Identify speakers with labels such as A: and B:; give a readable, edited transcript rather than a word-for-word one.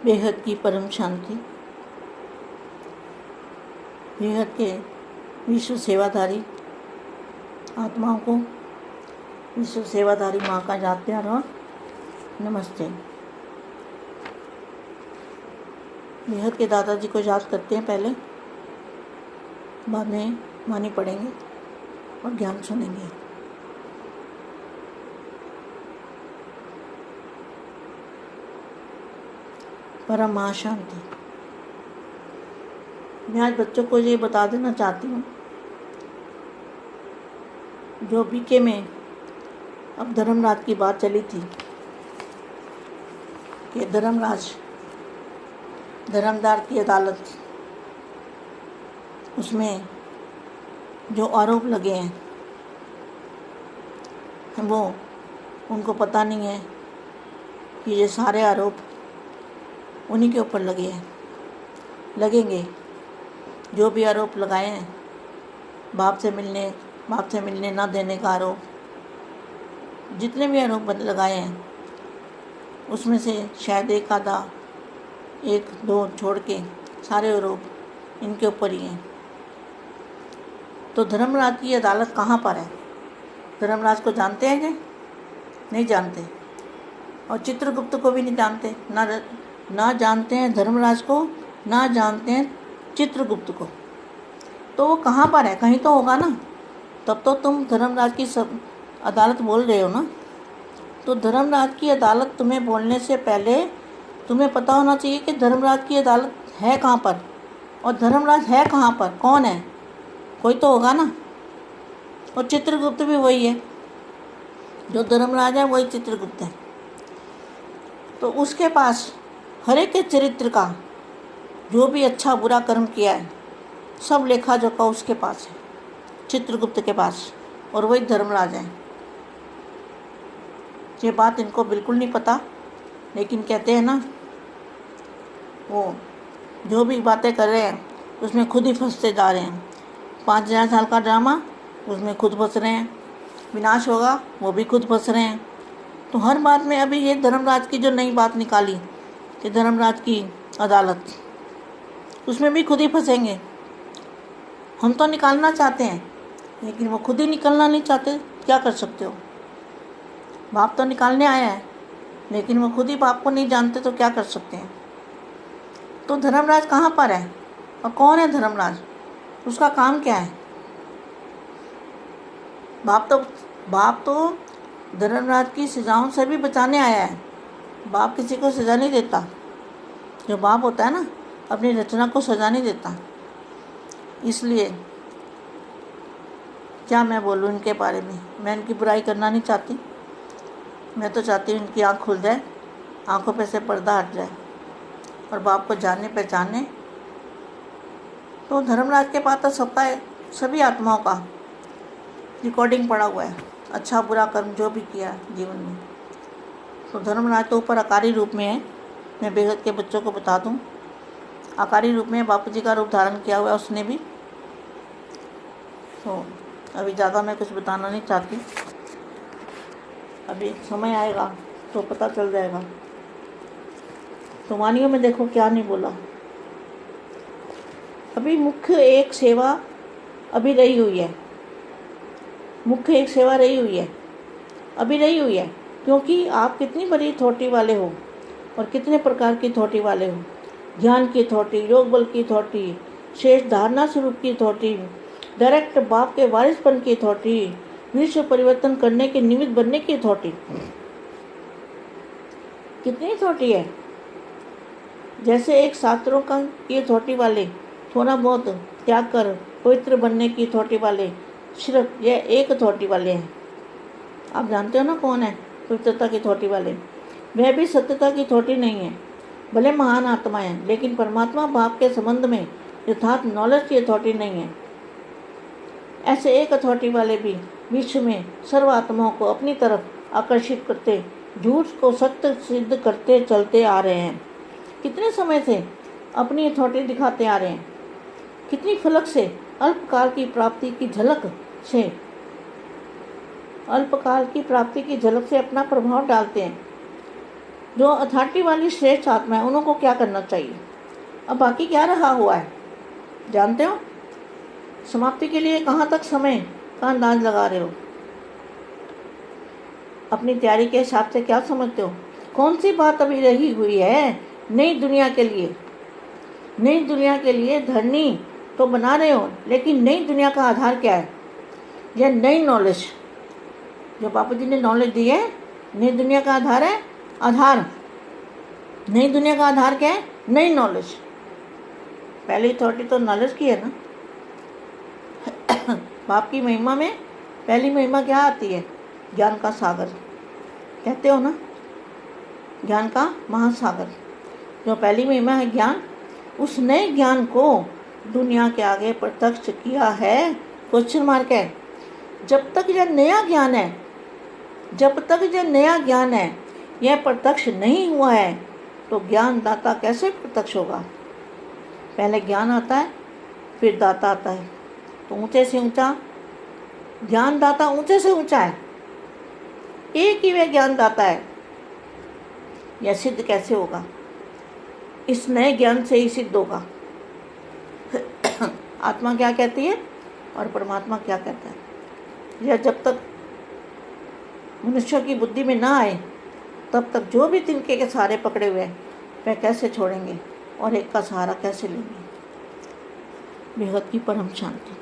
A: बेहद की परम शांति, बेहद के विश्व सेवाधारी आत्माओं को विश्व सेवाधारी माँ का याद प्यार और नमस्ते। बेहद के दादाजी को याद करते हैं पहले, बाद में वाणी पढ़ेंगे और ज्ञान सुनेंगे। परम महाशांति। मैं आज बच्चों को ये बता देना चाहती हूँ, जो बीके में अब धर्मराज की बात चली थी कि धर्मराज धर्मदार की अदालत, उसमें जो आरोप लगे हैं वो उनको पता नहीं है कि ये सारे आरोप उन्हीं के ऊपर लगेंगे। जो भी आरोप लगाए हैं, बाप से मिलने ना देने का आरोप, जितने भी आरोप लगाए हैं उसमें से शायद एक दो छोड़ के सारे आरोप इनके ऊपर ही हैं। तो धर्मराज की अदालत कहाँ पर है? धर्मराज को जानते हैं क्या? नहीं जानते, और चित्रगुप्त को भी नहीं जानते। ना जानते हैं धर्मराज को, ना जानते हैं चित्रगुप्त को। तो वो कहाँ पर है? कहीं तो होगा ना, तब तो तुम धर्मराज की सब अदालत बोल रहे हो ना। तो धर्मराज की अदालत तुम्हें बोलने से पहले तुम्हें पता होना चाहिए कि धर्मराज की अदालत है कहाँ पर, और धर्मराज है कहाँ पर, कौन है? कोई तो होगा ना। और चित्रगुप्त भी वही है, जो धर्मराज है वही चित्रगुप्त है। तो उसके पास हर एक के चरित्र का, जो भी अच्छा बुरा कर्म किया है, सब लेखा जोखा उसके पास है, चित्रगुप्त के पास, और वही धर्मराज है। ये बात इनको बिल्कुल नहीं पता, लेकिन कहते हैं ना, वो जो भी बातें कर रहे हैं उसमें खुद ही फंसते जा रहे हैं। 5000 साल का ड्रामा, उसमें खुद फंस रहे हैं। विनाश होगा, वो भी खुद फंस रहे हैं। तो हर बात में अभी ये धर्मराज की जो नई बात निकाली कि धर्मराज की अदालत, उसमें भी खुद ही फंसेंगे। हम तो निकालना चाहते हैं, लेकिन वो खुद ही निकलना नहीं चाहते। क्या कर सकते हो? बाप तो निकालने आया है, लेकिन वो खुद ही बाप को नहीं जानते, तो क्या कर सकते हैं? तो धर्मराज कहाँ पर है और कौन है धर्मराज? उसका काम क्या है? बाप तो धर्मराज की सजाओं से भी बचाने आया है। बाप किसी को सजा नहीं देता। जो बाप होता है ना, अपनी रचना को सजा नहीं देता। इसलिए क्या मैं बोलूँ इनके बारे में? मैं इनकी बुराई करना नहीं चाहती। मैं तो चाहती हूँ इनकी आँख खुल जाए, आँखों पे से पर्दा हट जाए और बाप को जाने पहचाने। तो धर्मराज के पास तो सबका है, सभी आत्माओं का रिकॉर्डिंग पड़ा हुआ है, अच्छा बुरा कर्म जो भी किया जीवन में। तो धर्मराज तो ऊपर आकारी रूप में है। मैं बेहद के बच्चों को बता दूं, आकारी रूप में बापू जी का रूप धारण किया हुआ है उसने भी। तो अभी ज़्यादा मैं कुछ बताना नहीं चाहती, अभी समय आएगा तो पता चल जाएगा। तो वाणियों में देखो क्या नहीं बोला। अभी मुख्य एक सेवा अभी रही हुई है, मुख्य एक सेवा रही हुई है, अभी रही हुई है। क्योंकि आप कितनी बड़ी थोटी वाले हो और कितने प्रकार की थोटी वाले हो। ज्ञान की थोटी, योग बल की थोटी, शेष धारणा स्वरूप की थोटी, डायरेक्ट बाप के वारिसपन की थोटी, विश्व परिवर्तन करने के निमित्त बनने की थोटी। कितनी थोटी है। जैसे एक शास्त्रों का ये थोटी वाले, थोड़ा बहुत त्याग कर पवित्र बनने की थोटी वाले, सिर्फ यह एक थोटी वाले हैं। आप जानते हो ना कौन है पवित्रता की थोटी वाले? वह भी सत्यता की थोटी नहीं है। भले महान आत्मा है, लेकिन परमात्मा बाप के संबंध में यथार्थ नॉलेज की थोटी नहीं है। ऐसे एक थोटी वाले भी विश्व में सर्व आत्माओं को अपनी तरफ आकर्षित करते, झूठ को सत्य सिद्ध करते चलते आ रहे हैं। कितने समय से अपनी थोटी दिखाते आ रहे हैं। कितनी फलक से अल्पकाल की प्राप्ति की झलक से अपना प्रभाव डालते हैं। जो अथॉरिटी वाली श्रेष्ठ आत्मा है उनको क्या करना चाहिए। अब बाकी क्या रहा हुआ है जानते हो। समाप्ति के लिए कहाँ तक समय का अंदाज लगा रहे हो, अपनी तैयारी के हिसाब से क्या समझते हो, कौन सी बात अभी रही हुई है नई दुनिया के लिए। नई दुनिया के लिए धरनी तो बना रहे हो, लेकिन नई दुनिया का आधार क्या है। यह नई नॉलेज जो बापू जी ने नॉलेज दी है, नई दुनिया का आधार है। आधार नई दुनिया का आधार क्या है, नई नॉलेज। पहली अथॉरिटी तो नॉलेज की है ना। बाप की महिमा में पहली महिमा क्या आती है, ज्ञान का सागर कहते हो ना, ज्ञान का महासागर। जो पहली महिमा है ज्ञान, उस नए ज्ञान को दुनिया के आगे प्रत्यक्ष किया है। क्वेश्चन मार्क है। जब तक यह नया ज्ञान है, जब तक यह नया ज्ञान है यह प्रत्यक्ष नहीं हुआ है, तो ज्ञान दाता कैसे प्रत्यक्ष होगा। पहले ज्ञान आता है फिर दाता आता है, तो ऊंचे से ऊंचा ज्ञान दाता ऊंचे से ऊंचा है। एक ही वह ज्ञान दाता है। यह सिद्ध कैसे होगा, इस नए ज्ञान से ही सिद्ध होगा। आत्मा क्या कहती है और परमात्मा क्या कहता है, यह जब तक मनुष्य की बुद्धि में ना आए तब तक जो भी तिनके के सहारे पकड़े हुए हैं वह कैसे छोड़ेंगे और एक का सहारा कैसे लेंगे। बेहद की परम शांति।